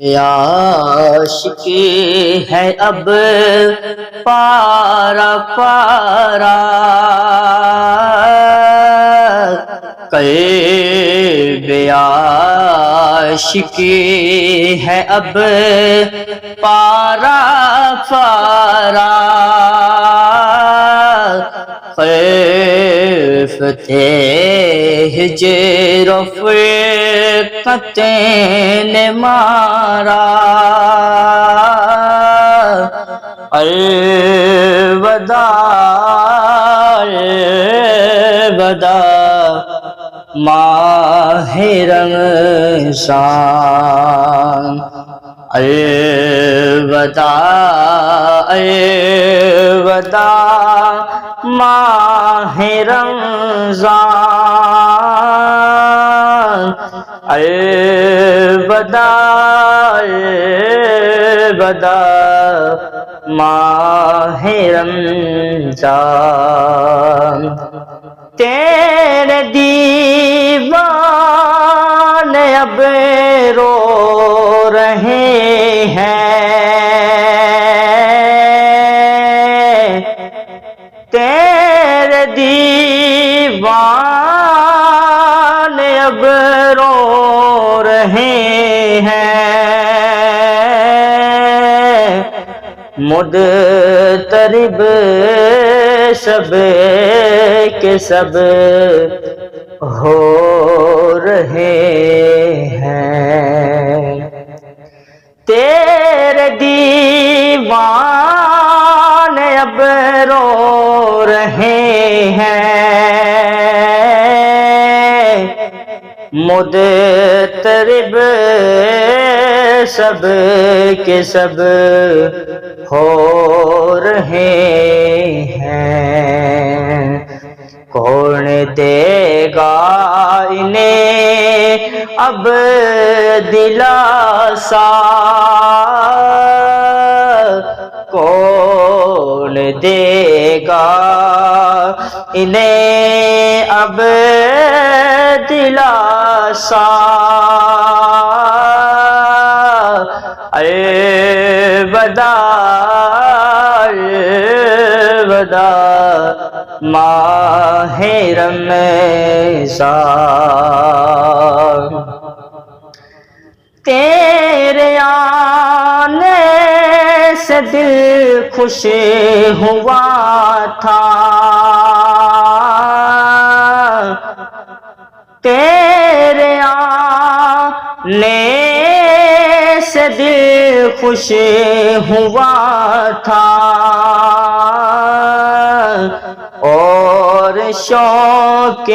عاشقی ہے اب پارا پارا، قلب عاشقی ہے اب پارا پارا، خلفت ہجر و فرقت نے مارا، الوداع الوداع ماہ رمضان، الوداع الوداع ماہ رمضان، الوداع الوداع ماہ رمضان، تیرے دیوانے اب رو رہے ہیں، تیرے دیوانے اب رو رہے ہیں، مضطرب سب کے سب ہو رہے ہیں، تیرے دیوانے اب رو رہے ہیں، مضطرب سب کے سب ہو رہے ہیں، کون دے گا انہیں اب دلاسا، کون دے گا انہیں اب دلاسا، الوداع الوداع ماہ رمضان، تیرے آنے سے دل خوش ہوا تھا، تیرے آنے سے دل خوش ہوا تھا، اور شوق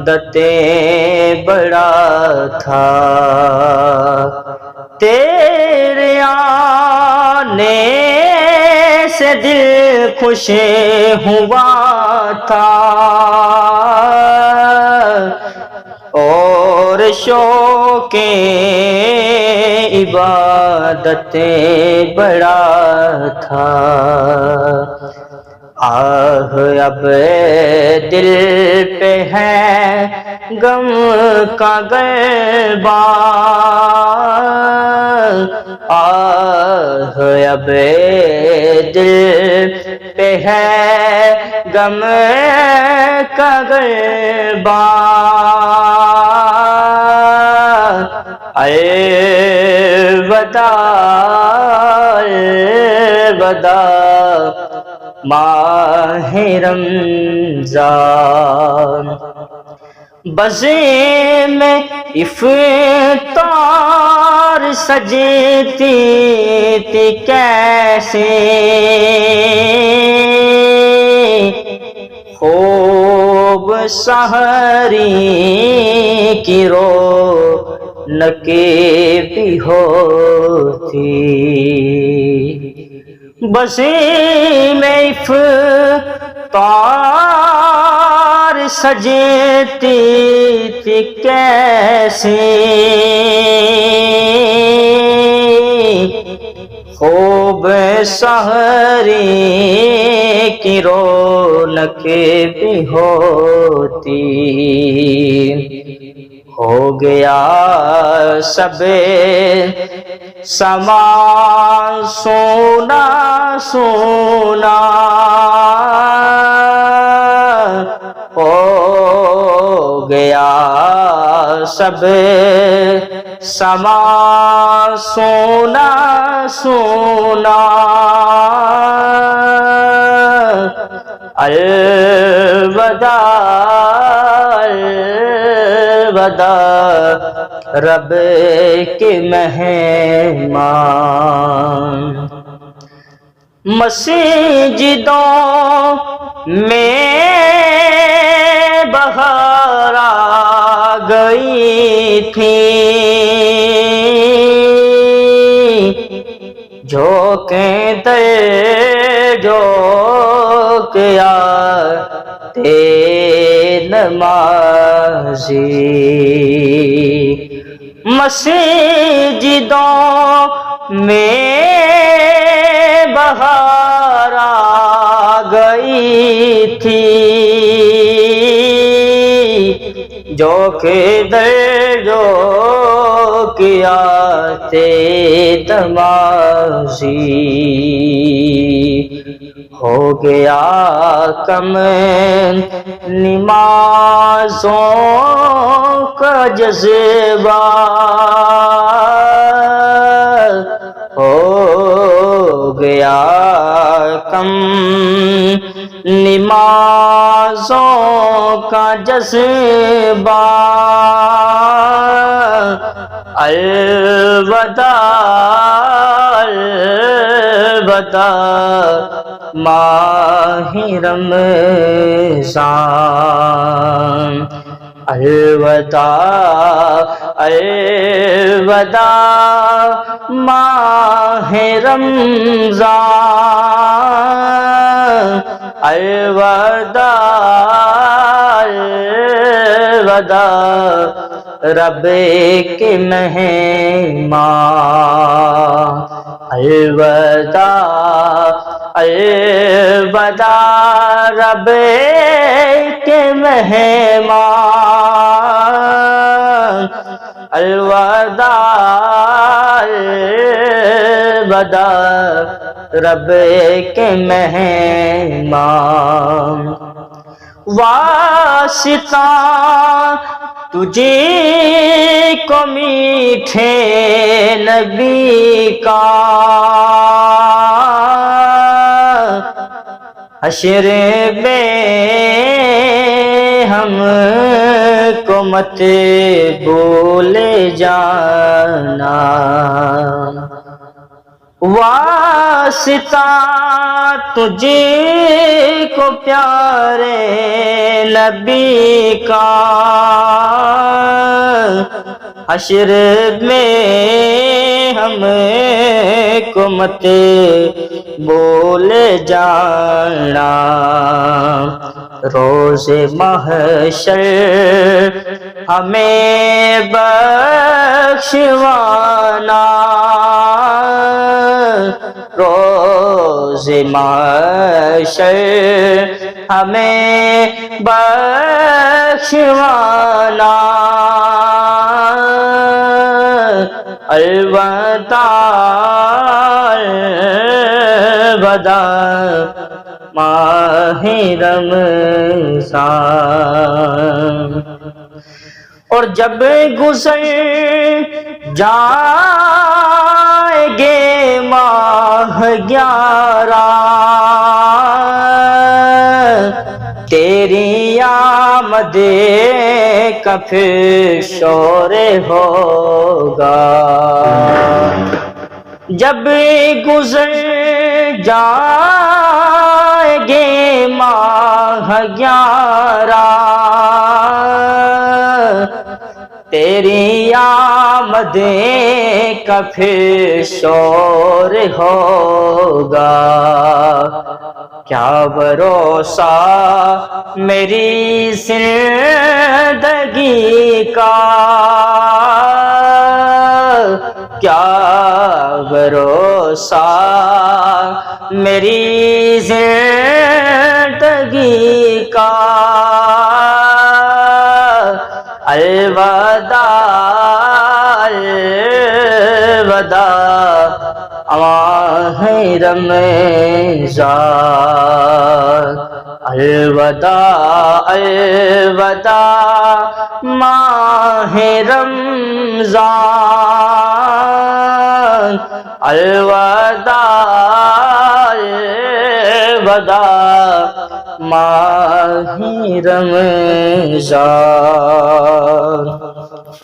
عبادتیں بڑا تھا، تیرے آنے سے دل خوش ہوا تھا، اور شوق عبادتیں بڑا تھا، آہ اب دل پہ ہے غم کا غلبہ، آہ اب دل پہ ہے غم کا غلبہ، الوداع الوداع ماہ رمضان، بزم میں افطار سجتی تھی کیسے، خوب سحری کی رونقیں بھی ہوتی، بزم میں افطار سجتی تھی کیسے، خوب سحری کی رونق بھی ہوتی، ہو گیا سب سما سونا سونا، ہو گیا سب سما سونا سونا، الوداع الوداع رب کے مہمان، مسجدوں میں بہار آ گئی تھی، جھونکیں در جھونکے آتے نمازی، مسجدوں میں بہار آ گئی تھی، جھونکے در جھونکے آتے نمازی، ہو گیا کم نمازوں کا جذبہ، ہو گیا کم نمازوں کا جذبہ، الوداع الوداع ماہ رمضان، الوداع الوداع ماہ رمضان، الوداع الوداع رب کے مہمان، الوداع الوداع رب کے مہمان، الوداع الوداع رب کے مہمان، واسطہ تجھے کو میٹھے نبی کا، حشر میں ہم کو مت بھول جانا، واسطہ تجھے کو پیارے نبی کا، حشر میں ہم کو مت بھول جانا، روز محشر ہمیں بخشوانا، روز محشر ہمیں بخشوانا، الوداع الوداع ماہ رمضان، اور جب گزر جائیں گے ماہ 11 تیری آمد کا پھر شور ہوگا، جب گزر جائیں گے ماہ 11 تیری آمد کا پھر شور ہوگا، کیا بھروسہ میری زندگی کا، کیا بھروسہ ساتھ میری زندگی کا الوداع الوداع ماہ رمضان الوداع الوداع ماہ رمضان الوداع الوداع ماہ رمضان.